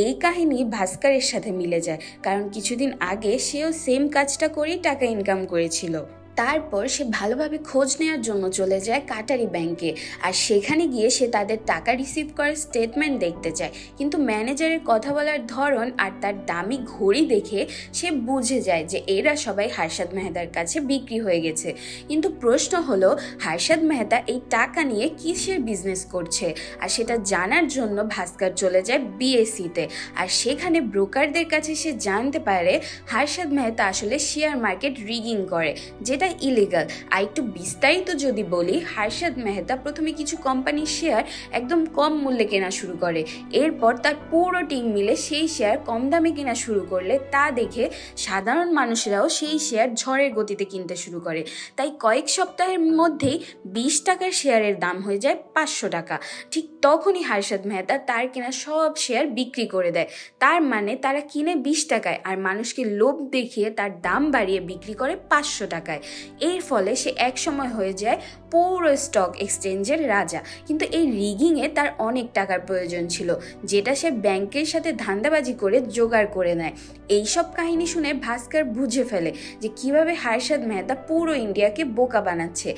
এই কাহিনী ভাস্করের সাথে মিলে যায়, কারণ কিছুদিন আগে সেও সেম কাজটা করেই টাকা ইনকাম করেছিল। তারপর সে ভালোভাবে খোঁজ নেওয়ার জন্য চলে যায় কাটারি ব্যাংকে, আর সেখানে গিয়ে সে তাদের টাকা রিসিভ করার স্টেটমেন্ট দেখতে চায়। কিন্তু ম্যানেজারের কথা বলার ধরন আর তার দামি ঘড়ি দেখে সে বুঝে যায় যে এরা সবাই হারশাদ মেহতার কাছে বিক্রি হয়ে গেছে। কিন্তু প্রশ্ন হলো, হারশাদ মেহতা এই টাকা নিয়ে কিসের বিজনেস করছে, আর সেটা জানার জন্য ভাস্কর চলে যায় বিএসসিতে। আর সেখানে ব্রোকারদের কাছে সে জানতে পারে হারশাদ মেহতা আসলে শেয়ার মার্কেট রিগিং করে, যেটা ইলিগাল। আর একটু বিস্তারিত যদি বলি, হারশাদ মেহতা প্রথমে কিছু কোম্পানির শেয়ার একদম কম মূল্যে কেনা শুরু করে। এরপর তার পুরো টিম মিলে সেই শেয়ার কম দামে কেনা শুরু করলে তা দেখে সাধারণ মানুষেরাও সেই শেয়ার ঝড়ের গতিতে কিনতে শুরু করে। তাই কয়েক সপ্তাহের মধ্যেই 20 টাকার শেয়ারের দাম হয়ে যায় 500 টাকা। ঠিক তখনই হারশাদ মেহতা তার কেনা সব শেয়ার বিক্রি করে দেয়। তার মানে তারা কিনে 20 টাকায় আর মানুষকে লোভ দেখিয়ে তার দাম বাড়িয়ে বিক্রি করে 500 টাকায়। এর ফলে সে এক সময় হয়ে যায় পুরো স্টক এক্সচেঞ্জের রাজা। কিন্তু এই রিগিংয়ে তার অনেক টাকার প্রয়োজন ছিল, যেটা সে ব্যাংকের সাথে ধান্দাবাজি করে জোগাড় করে নেয়। এইসব কাহিনী শুনে ভাস্কর বুঝে ফেলে যে কিভাবে হারশাদ মেহতা পুরো ইন্ডিয়াকে বোকা বানাচ্ছে।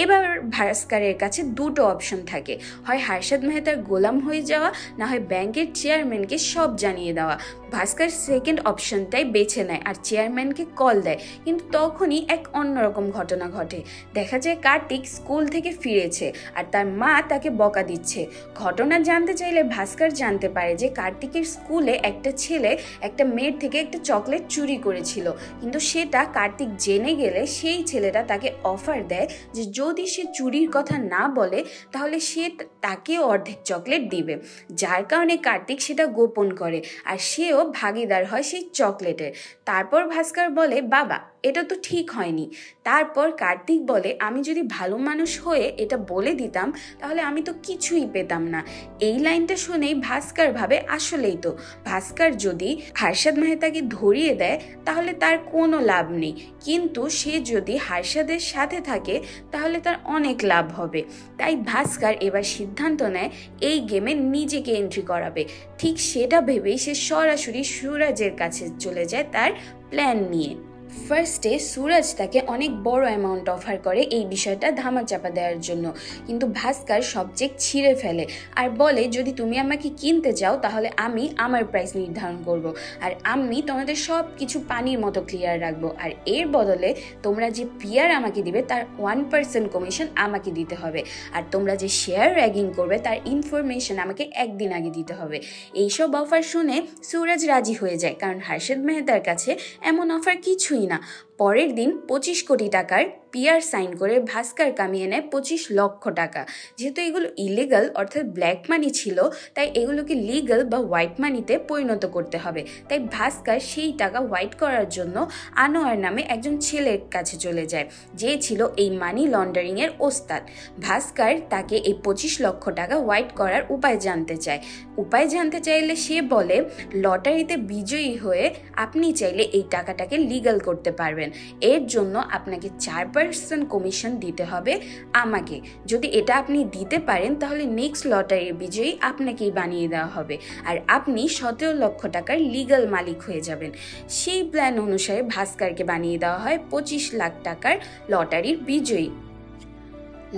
এবার ভাস্করের কাছে দুটো অপশন থাকে, হয় হারশাদ মেহতার গোলাম হয়ে যাওয়া, না হয় ব্যাংকের চেয়ারম্যানকে সব জানিয়ে দেওয়া। ভাস্কর সেকেন্ড অপশনটাই বেছে নেয় আর চেয়ারম্যানকে কল দেয়। কিন্তু তখনই এক অন্যরকম ঘটনা ঘটে। দেখা যায় কার্তিক স্কুল থেকে ফিরেছে আর তার মা তাকে বকা দিচ্ছে। ঘটনা জানতে চাইলে ভাস্কর জানতে পারে যে কার্তিকের স্কুলে একটা ছেলে একটা মেয়ের থেকে একটা চকলেট চুরি করেছিল। কিন্তু সেটা কার্তিক জেনে গেলে সেই ছেলেটা তাকে অফার দেয় যে যদি সে চুরির কথা না বলে তাহলে সে তাকেও অর্ধেক চকলেট দিবে। যার কারণে কার্তিক সেটা গোপন করে আর সেও ভাগিদার হয় সেই চকলেটের। তারপর ভাস্কর বলে, বাবা এটা তো ঠিক হয়নি। তারপর কার্তিক বলে, আমি যদি ভালো মানুষ হয়ে এটা বলে দিতাম তাহলে আমি তো কিছুই পেতাম না। এই লাইনটা শুনেই ভাস্কর ভাবে আসলেই তো, ভাস্কর যদি হারশাদ মেহতাকে ধরিয়ে দেয় তাহলে তার কোনো লাভ নেই, কিন্তু সে যদি হারশাদের সাথে থাকে তাহলে তার অনেক লাভ হবে। তাই ভাস্কর এবার সিদ্ধান্ত নেয় এই গেমে নিজেকে এন্ট্রি করাবে। ঠিক সেটা ভেবেই সে সরাসরি সুরাজের কাছে চলে যায় তার প্ল্যান নিয়ে। ফার্স্টে সুরাজ তাকে অনেক বড় অ্যামাউন্ট অফার করে এই বিষয়টা ধামাচাপা দেওয়ার জন্য, কিন্তু ভাস্কর সব চেক ছিঁড়ে ফেলে আর বলে, যদি তুমি আমাকে কিনতে চাও তাহলে আমি আমার প্রাইস নির্ধারণ করব, আর আমি তোমাদের সব কিছু পানির মতো ক্লিয়ার রাখবো, আর এর বদলে তোমরা যে পিয়ার আমাকে দিবে তার 1% কমিশন আমাকে দিতে হবে, আর তোমরা যে শেয়ার র্যাগিং করবে তার ইনফরমেশন আমাকে একদিন আগে দিতে হবে। এইসব অফার শুনে সুরাজ রাজি হয়ে যায়, কারণ হারশাদ মেহতার কাছে এমন অফার কিছুই না। পরের দিন 25 কোটি টাকার পিয়ার সাইন করে ভাস্কর কামিয়ে নেয় 25 লক্ষ টাকা। যেহেতু এগুলো ইলিগাল অর্থাৎ ব্ল্যাক মানি ছিল, তাই এগুলোকে লিগাল বা হোয়াইট মানিতে পরিণত করতে হবে। তাই ভাস্কর সেই টাকা হোয়াইট করার জন্য আনোয়ার নামে একজন ছেলের কাছে চলে যায়, যে ছিল এই মানি লন্ডারিংয়ের ওস্তাদ। ভাস্কর তাকে এই 25 লক্ষ টাকা হোয়াইট করার উপায় জানতে চায়। উপায় জানতে চাইলে সে বলে, লটারিতে বিজয়ী হয়ে আপনি চাইলে এই টাকাটাকে লিগাল করতে পারবেন। এর জন্য আপনাকে 4% কমিশন দিতে হবে আমাকে। যদি এটা আপনি দিতে পারেন তাহলে নেক্সট লটারির বিজয়ী আপনাকেই বানিয়ে দেওয়া হবে, আর আপনি 17 লক্ষ টাকার লিগাল মালিক হয়ে যাবেন। সেই প্ল্যান অনুসারে ভাস্করকে বানিয়ে দেওয়া হয় 25 লাখ টাকার লটারির বিজয়ী।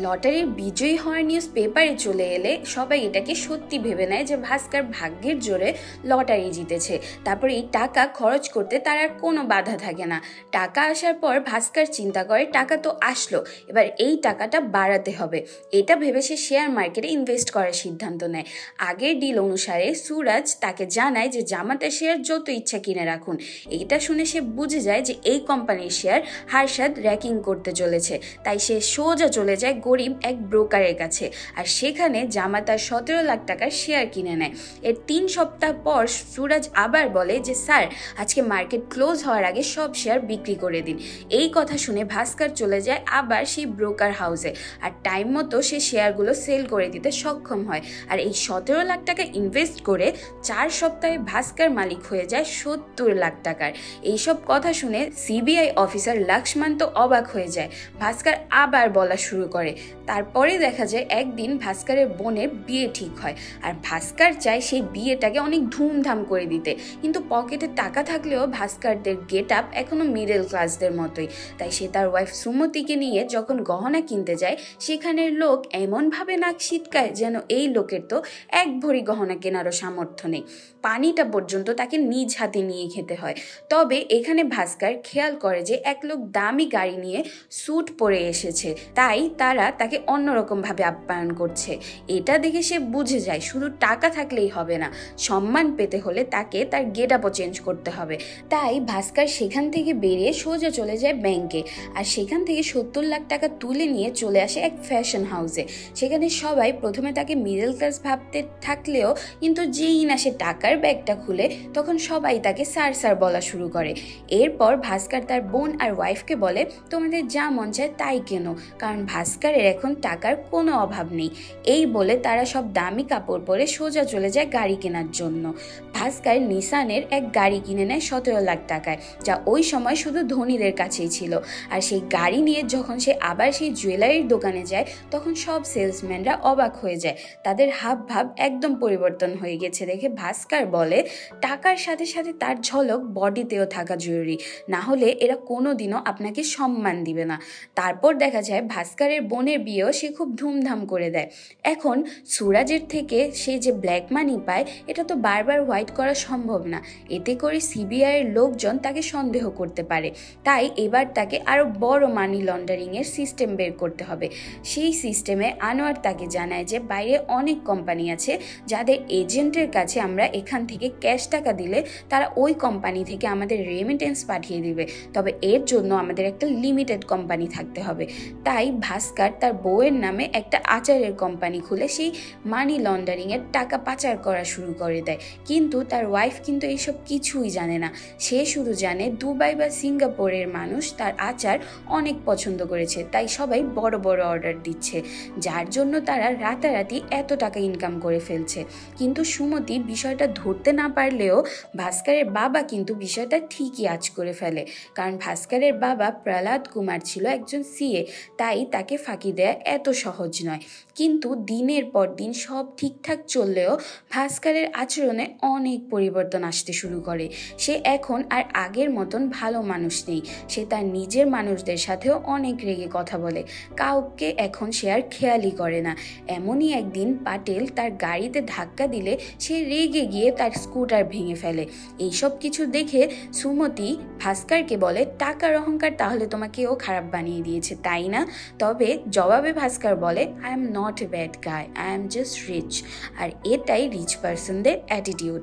লটারির বিজয়ী হওয়ার নিউজ পেপারে চলে এলে সবাই এটাকে সত্যি ভেবে নেয় যে ভাস্কর ভাগ্যের জোরে লটারি জিতেছে। তারপর এই টাকা খরচ করতে তার আর কোনো বাধা থাকে না। টাকা আসার পর ভাস্কর চিন্তা করে, টাকা তো আসলো, এবার এই টাকাটা বাড়াতে হবে। এটা ভেবে সে শেয়ার মার্কেটে ইনভেস্ট করার সিদ্ধান্ত নেয়। আগের ডিল অনুসারে সুরাজ তাকে জানায় যে জামাতের শেয়ার যত ইচ্ছা কিনে রাখুন। এটা শুনে সে বুঝে যায় যে এই কোম্পানির শেয়ার হারশাদ র্যাকিং করতে চলেছে। তাই সে সোজা চলে যায় গরিব এক ব্রোকারের কাছে, আর সেখানে জামাতার 17 লাখ টাকার শেয়ার কিনে নেয়। এর 3 সপ্তাহ পর সুরাজ আবার বলে যে স্যার, আজকে মার্কেট ক্লোজ হওয়ার আগে সব শেয়ার বিক্রি করে দিন। এই কথা শুনে ভাস্কর চলে যায় আবার সেই ব্রোকার হাউসে, আর টাইম মতো সে শেয়ারগুলো সেল করে দিতে সক্ষম হয়। আর এই 17 লাখ টাকা ইনভেস্ট করে 4 সপ্তাহে ভাস্কর মালিক হয়ে যায় 70 লাখ টাকার। এইসব কথা শুনে সিবিআই অফিসার লক্ষ্মণ তো অবাক হয়ে যায়। ভাস্কর আবার বলা শুরু করে করে। তারপরে দেখা যায় একদিন ভাস্করের বোনের বিয়ে ঠিক হয়, আর ভাস্কর চায় সেই বিয়েটাকে অনেক ধুমধাম করে দিতে, কিন্তু পকেটে টাকা থাকলেও ভাস্করদের গেট আপ এখনো মিডল ক্লাসদের মতোই। তাই সে তার ওয়াইফ সুমতিকে নিয়ে যখন গহনা কিনতে যায়, সেখানের লোক এমনভাবে নাক ছিটকায় যেন এই লোকের তো এক ভরি গহনা কেনারও সামর্থ্য নেই, পানিটা পর্যন্ত তাকে নিজ হাতে নিয়ে খেতে হয়। তবে এখানে ভাস্কর খেয়াল করে যে এক লোক দামি গাড়ি নিয়ে স্যুট পরে এসেছে, তাই তারা তাকে অন্যরকম ভাবে আপ্যায়ন করছে। এটা দেখে সে বুঝে যায় শুধু টাকা থাকলেই হবে না, সম্মান পেতে হলে তাকে তার গেট আপও চেঞ্জ করতে হবে। তাই ভাস্কর সেখান থেকে বেরিয়ে সোজা চলে যায় ব্যাংকে, আর সেখান থেকে 70 লাখ টাকা তুলে নিয়ে চলে আসে এক ফ্যাশন হাউসে। সেখানে সবাই প্রথমে তাকে মিডল ক্লাস ভাবতে থাকলেও কিন্তু যেই না সে টাকার ব্যাগটা খুলে তখন সবাই তাকে স্যার স্যার বলা শুরু করে। এরপর ভাস্কর তার বোন আর ওয়াইফকে বলে, তোমাদের যা মন চায় তাই কেনো, কারণ ভাস্করের এখন টাকার কোনো অভাব নেই। এই বলে তারা সব দামি কাপড় পরে সোজা চলে যায় গাড়ি কেনার জন্য। ভাস্কর নিসানের এক গাড়ি কিনে নেয় 17 লাখ টাকায়, যা ওই সময় শুধু ধনীদের কাছেই ছিল। আর সেই গাড়ি নিয়ে যখন সে আবার সেই জুয়েলারির দোকানে যায়, তখন সব সেলসম্যানরা অবাক হয়ে যায়, তাদের হাব ভাব একদম পরিবর্তন হয়ে গেছে দেখে ভাস্কর বলে, টাকার সাথে সাথে তার ঝলক বডিতেও থাকা জরুরি, না হলে এরা কোনোদিনও আপনাকে সম্মান দিবে না। তারপর দেখা যায় ভাস্করের বোনের বিয়েও সে খুব ধুমধাম করে দেয়। এখন সুরাজের থেকে সে যে ব্ল্যাক মানি পায়, এটা তো বারবার হোয়াইট করা সম্ভব না, এতে করে সিবিআইয়ের লোকজন তাকে সন্দেহ করতে পারে। তাই এবার তাকে আরও বড় মানি লন্ডারিংয়ের সিস্টেম বের করতে হবে। সেই সিস্টেমে আনোয়ার তাকে জানায় যে বাইরে অনেক কোম্পানি আছে যাদের এজেন্টের কাছে আমরা এখান থেকে ক্যাশ টাকা দিলে তারা ওই কোম্পানি থেকে আমাদের রেমিটেন্স পাঠিয়ে দিবে, তবে এর জন্য আমাদের একটা লিমিটেড কোম্পানি থাকতে হবে। তাই ভাস্কর তার বউয়ের নামে একটা আচারের কোম্পানি খুলে সেই মানি লন্ডারিংয়ের টাকা পাচার করা শুরু করে দেয়। কিন্তু তার ওয়াইফ কিন্তু এইসব কিছুই জানে না, সে শুধু জানে দুবাই বা সিঙ্গাপুরের মানুষ তার আচার অনেক পছন্দ করেছে, তাই সবাই বড় বড় অর্ডার দিচ্ছে, যার জন্য তারা রাতারাতি এত টাকা ইনকাম করে ফেলছে। কিন্তু সুমতি বিষয়টা ধরতে না পারলেও ভাস্করের বাবা কিন্তু বিষয়টা ঠিকই আঁচ করে ফেলে, কারণ ভাস্করের বাবা প্রহ্লাদ কুমার ছিল একজন সিএ, তাই তাকে ফাঁকি দেয়া এত সহজ নয়। কিন্তু দিনের পর দিন সব ঠিকঠাক চললেও ভাস্করের আচরণে অনেক পরিবর্তন আসতে শুরু করে। সে এখন আর আগের মতন ভালো মানুষ নেই, সে তার নিজের মানুষদের সাথেও অনেক রেগে কথা বলে, কাউকে এখন সে আর খেয়ালই করে না। এমনই একদিন পাটেল তার গাড়িতে ধাক্কা দিলে সে রেগে গিয়ে তার স্কুটার ভেঙে ফেলে। এইসব কিছু দেখে সুমতি ভাস্করকে বলে, টাকার অহংকার তাহলে তোমাকেও খারাপ বানিয়ে দিয়েছে তাই না? তবে জবাবে ভাস্কর বলে, I am not a bad guy, I am just rich. আর এটাই রিচ পার্সনদের অ্যাটিটিউড।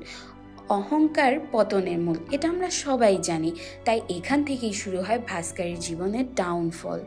অহংকার পতনের মূল, এটা আমরা সবাই জানি। তাই এখান থেকেই শুরু হয় ভাস্করের জীবনের ডাউনফল।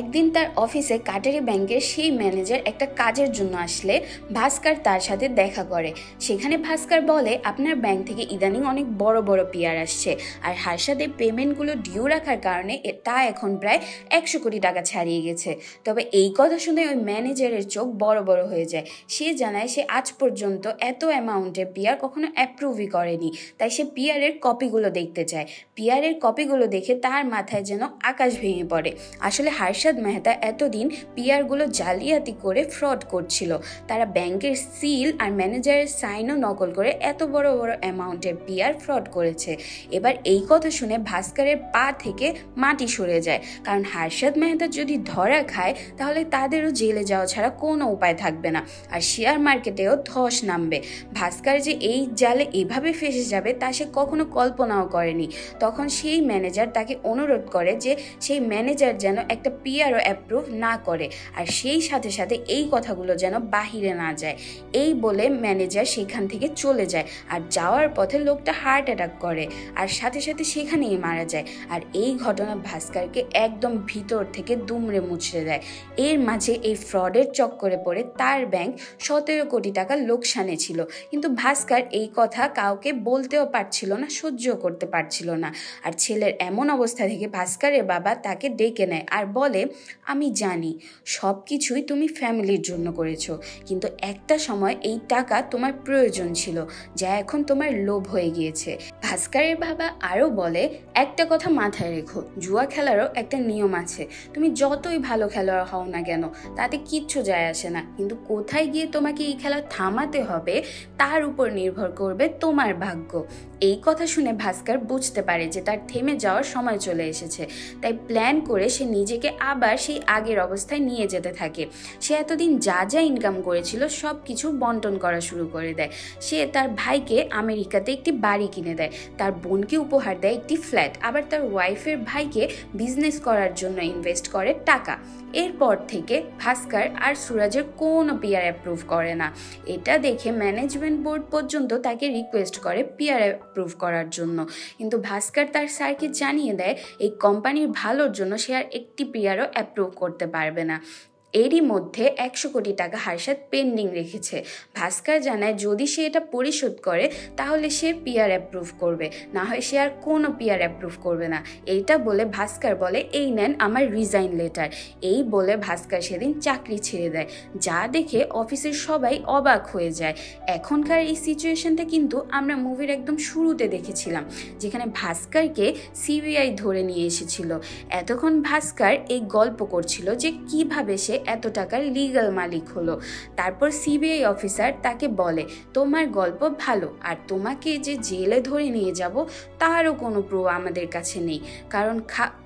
একদিন তার অফিসে কাটারি ব্যাংকের সেই ম্যানেজার একটা কাজের জন্য আসলে ভাস্কর তার সাথে দেখা করে। সেখানে ভাস্কর বলে, আপনার ব্যাংক থেকে ইদানিং অনেক বড় বড় পিআর আসছে, আর হার্ষাদের পেমেন্টগুলো ডিউ রাখার কারণে তা এখন প্রায় 100 কোটি টাকা ছাড়িয়ে গেছে। তবে এই কথা শুনে ওই ম্যানেজারের চোখ বড় বড় হয়ে যায়। সে জানায় সে আজ পর্যন্ত এত অ্যামাউন্টের পিআর কখনো অ্যাপ্রুভই করেনি, তাই সে পিআরের কপিগুলো দেখতে চায়। পিআরের কপিগুলো দেখে তার মাথায় যেন আকাশ ভেঙে পড়ে। আসলে হার্ষাদ মেহতা এতদিন পিআরগুলো জালিয়াতি করে ফ্রড করছিল, তারা ব্যাংকের সিল আর ম্যানেজারের সাইনও নকল করে এত বড় বড় অ্যামাউন্টের পিআর ফ্রড করেছে। এবার এই কথা শুনে ভাস্করের পা থেকে মাটি সরে যায়, কারণ হার্ষাদ মেহতা যদি ধরা খায় তাহলে তাদেরও জেলে যাওয়া ছাড়া কোনো উপায় থাকবে না, আর শেয়ার মার্কেটেও ধস নামবে। ভাস্কর যে এই জালে এভাবে ফেসে যাবে তা সে কখনো কল্পনাও করেনি। তখন সেই ম্যানেজার তাকে অনুরোধ করে যে সেই ম্যানেজার যেন একটা পিআরও অ্যাপ্রুভ না করে, আর সেই সাথে সাথে এই কথাগুলো যেন বাহিরে না যায়। এই বলে ম্যানেজার সেখান থেকে চলে যায়, আর যাওয়ার পথে লোকটা হার্ট অ্যাটাক করে, আর সাথে সাথে সেখানেই মারা যায়। আর এই ঘটনা ভাস্করকে একদম ভিতর থেকে দুমড়ে মুচড়ে দেয়। এর মাঝে এই ফ্রডের চক্করে পড়ে তার ব্যাংক 17 কোটি টাকা লোকসানে ছিল, কিন্তু ভাস্কর এই কথা কাউকে বলতেও পারছিল না, সহ্যও করতে পারছিল না। আর ছেলের এমন অবস্থা থেকে ভাস্করের বাবা তাকে ডেকে নেয় আর বলে, আমি জানি সব কিছুই তুমি ফ্যামিলির জন্য করেছো, কিন্তু একটা সময় এই টাকা তোমার প্রয়োজন ছিল, যা এখন তোমার লোভ হয়ে গিয়েছে। ভাস্করের বাবা আরও বলে, একটা কথা মাথায় রেখো, জুয়া খেলারও একটা নিয়ম আছে। তুমি যতই ভালো খেলোয়াড় হও না কেন, তাতে কিচ্ছু যায় আসে না, কিন্তু কোথায় গিয়ে তোমাকে এই খেলা থামাতে হবে তার উপর নির্ভর করবে তোমার ভাগ্য। এই কথা শুনে ভাস্কর বুঝতে পারে যে তার থেমে যাওয়ার সময় চলে এসেছে। তাই প্ল্যান করে সে নিজেকে আবার সেই আগের অবস্থায় নিয়ে যেতে থাকে। সে এতদিন যা যা ইনকাম করেছিল সব কিছু বন্টন করা শুরু করে দেয়। সে তার ভাইকে আমেরিকাতে একটি বাড়ি কিনে দেয়, তার বোনকে উপহার দেয় একটি ফ্ল্যাট, আবার তার ওয়াইফের ভাইকে বিজনেস করার জন্য ইনভেস্ট করে টাকা। এরপর থেকে ভাস্কর আর সুরাজের কোনো পিআর অ্যাপ্রুভ করে না। এটা দেখে ম্যানেজমেন্ট বোর্ড পর্যন্ত তাকে রিকোয়েস্ট করে পিআর অ্যাপ্রুভ করার জন্য, কিন্তু ভাস্কর তার স্যারকে জানিয়ে দেয় এই কোম্পানির ভালোর জন্য সে আর একটি পিআরও অ্যাপ্রুভ করতে পারবে না। এরই মধ্যে 100 কোটি টাকা হর্ষদ পেন্ডিং রেখেছে। ভাস্কর জানায় যদি সে এটা পরিশোধ করে তাহলে সে পিআর অ্যাপ্রুভ করবে, না হয় সে আর কোনো পিআর অ্যাপ্রুভ করবে না। এইটা বলে ভাস্কর বলে, এই নেন আমার রিজাইন লেটার। এই বলে ভাস্কর সেদিন চাকরি ছেড়ে দেয়, যা দেখে অফিসের সবাই অবাক হয়ে যায়। এখনকার এই সিচুয়েশনটা কিন্তু আমরা মুভির একদম শুরুতে দেখেছিলাম, যেখানে ভাস্করকে সিবিআই ধরে নিয়ে এসেছিল। এতক্ষণ ভাস্কর এই গল্প করছিল যে কিভাবে সে এত টাকার লিগ্যাল মালিক হলো। তারপর সিবিআই অফিসার তাকে বলে, তোমার গল্প ভালো, আর তোমাকে যে জেলে ধরে নিয়ে যাব তারও কোনো প্রুফ আমাদের কাছে নেই, কারণ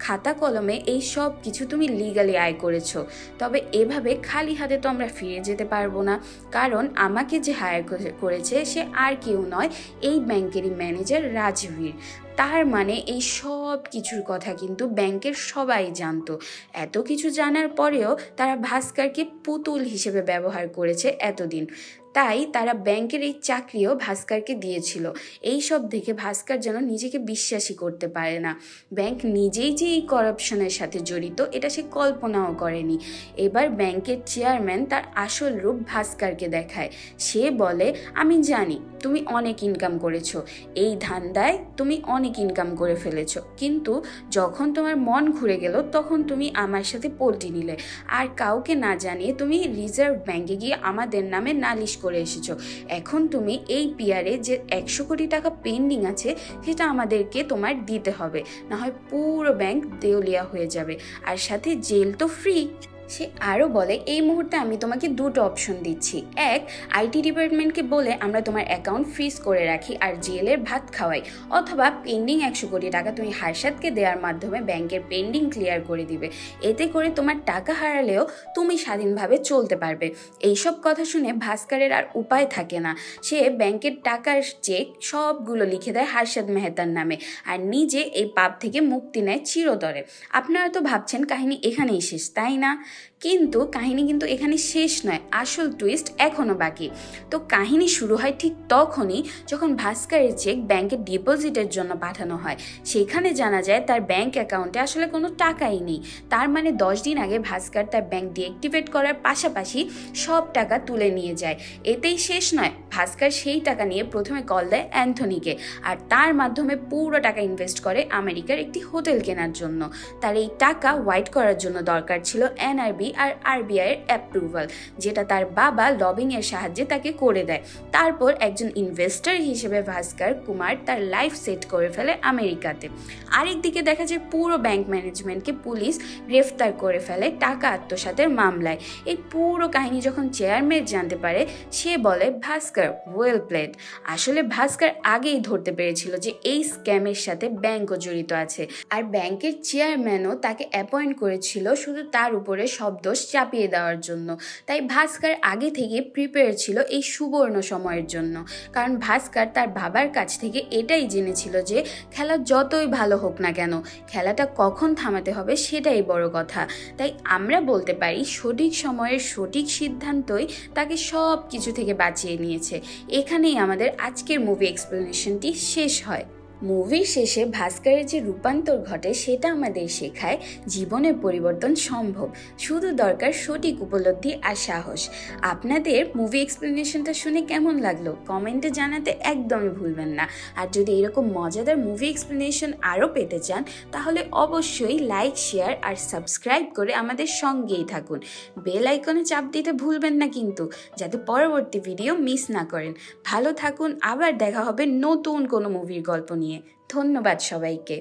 খাতা কলমে এই সব কিছু তুমি লিগালি আয় করেছো। তবে এভাবে খালি হাতে তো আমরা ফিরে যেতে পারবো না, কারণ আমাকে যে হায়ার করেছে সে আর কেউ নয়, এই ব্যাংকেরই ম্যানেজার রাজবীর। তার মানে এই সব কিছুর কথা কিন্তু ব্যাংকের সবাই জানতো। এত কিছু জানার পরেও তারা ভাস্করকে পুতুল হিসেবে ব্যবহার করেছে এতদিন, তাই তারা ব্যাংকের এই চাকরিও ভাস্করকে দিয়েছিল। এই সব দেখে ভাস্কর যেন নিজেকে বিশ্বাসই করতে পারে না। ব্যাংক নিজেই যে এই করাপশনের সাথে জড়িত এটা সে কল্পনাও করেনি। এবার ব্যাংকের চেয়ারম্যান তার আসল রূপ ভাস্করকে দেখায়। সে বলে, আমি জানি তুমি অনেক ইনকাম করেছো, এই ধান্দায় তুমি অনেক ইনকাম করে ফেলেছো, কিন্তু যখন তোমার মন ঘুরে গেল তখন তুমি আমার সাথে পল্টি নিলে, আর কাউকে না জানিয়ে তুমি রিজার্ভ ব্যাংকে গিয়ে আমাদের নামে নালিশ করে এসেছো। এখন তুমি এই পিআরে যে 100 কোটি টাকা পেন্ডিং আছে সেটা আমাদেরকে তোমার দিতে হবে, না হয় পুরো ব্যাংক দেউলিয়া হয়ে যাবে, আর সাথে জেল তো ফ্রি। সে আরও বলে, এই মুহূর্তে আমি তোমাকে দুটো অপশন দিচ্ছি। এক, আইটি ডিপার্টমেন্টকে বলে আমরা তোমার অ্যাকাউন্ট ফ্রিজ করে রাখি আর জেলের ভাত খাওয়াই, অথবা পেন্ডিং 100 কোটি টাকা তুমি হর্ষদকে দেওয়ার মাধ্যমে ব্যাংকের পেন্ডিং ক্লিয়ার করে দিবে। এতে করে তোমার টাকা হারালেও তুমি স্বাধীনভাবে চলতে পারবে। এইসব কথা শুনে ভাস্করের আর উপায় থাকে না। সে ব্যাংকের টাকার চেক সবগুলো লিখে দেয় হর্ষদ মেহতার নামে, আর নিজে এই পাপ থেকে মুক্তি নেয় চিরতরে। আপনারা তো ভাবছেন কাহিনী এখানেই শেষ, তাই না? কিন্তু কাহিনী কিন্তু এখানে শেষ নয়, আসল টুইস্ট এখনো বাকি। তো কাহিনী শুরু হয় ঠিক তখনই যখন ভাস্করের চেক ব্যাংকে ডিপোজিটের জন্য পাঠানো হয়। সেখানে জানা যায় তার ব্যাংক অ্যাকাউন্টে আসলে কোনো টাকাই নেই। তার মানে 10 দিন আগে ভাস্কর তার ব্যাংক ডিঅ্যাক্টিভেট করার পাশাপাশি সব টাকা তুলে নিয়ে যায়। এতেই শেষ নয়, ভাস্কর সেই টাকা নিয়ে প্রথমে কল দেয় অ্যান্থনিকে, আর তার মাধ্যমে পুরো টাকা ইনভেস্ট করে আমেরিকার একটি হোটেল কেনার জন্য। তার এই টাকা হোয়াইট করার জন্য দরকার ছিল এনআরবি আর আরবিআই এর অ্যাপ্রুভাল, যেটা তার বাবা লবিং এর সাহায্যে তাকে করে দেয়। তারপর একজন ইনভেস্টর হিসেবে ভাস্কর কুমার তার লাইফ সেট করে ফেলে আমেরিকাতে। আরেকদিকে দেখা যায় পুরো ব্যাংক ম্যানেজমেন্টকে পুলিশ গ্রেফতার করে ফেলে টাকা আত্মসাতের মামলায়। এই পুরো কাহিনী যখন চেয়ারম্যান জানতে পারে, সে বলে, ভাস্কর ওয়েল প্লেড। আসলে ভাস্কর আগেই ধরতে পেরেছিল যে এই স্ক্যামের সাথে ব্যাংকও জড়িত আছে, আর ব্যাংকের চেয়ারম্যানও তাকে অ্যাপয়েন্ট করেছিল শুধু তার উপরে সব দোষ চাপিয়ে দেওয়ার জন্য। তাই ভাস্কর আগে থেকে প্রিপেয়ার ছিল এই সুবর্ণ সময়ের জন্য, কারণ ভাস্কর তার বাবার কাছ থেকে এটাই জেনেছিল যে খেলা যতই ভালো হোক না কেন, খেলাটা কখন থামাতে হবে সেটাই বড় কথা। তাই আমরা বলতে পারি সঠিক সময়ের সঠিক সিদ্ধান্তই তাকে সব কিছু থেকে বাঁচিয়ে নিয়েছে। এখানেই আমাদের আজকের মুভি এক্সপ্লেনেশনটি শেষ হয়। মুভির শেষে ভাস্করের যে রূপান্তর ঘটে সেটা আমাদের শেখায় জীবনের পরিবর্তন সম্ভব, শুধু দরকার সঠিক উপলব্ধি আর সাহস। আপনাদের মুভি এক্সপ্লেনেশনটা শুনে কেমন লাগলো কমেন্টে জানাতে একদমই ভুলবেন না। আর যদি এরকম মজাদার মুভি এক্সপ্লেনেশন আরও পেতে চান তাহলে অবশ্যই লাইক, শেয়ার আর সাবস্ক্রাইব করে আমাদের সঙ্গেই থাকুন। বেল আইকনে চাপ দিতে ভুলবেন না কিন্তু, যাতে পরবর্তী ভিডিও মিস না করেন। ভালো থাকুন, আবার দেখা হবে নতুন কোনো মুভির গল্প নিয়ে। নিয়ে। ধন্যবাদ সবাইকে।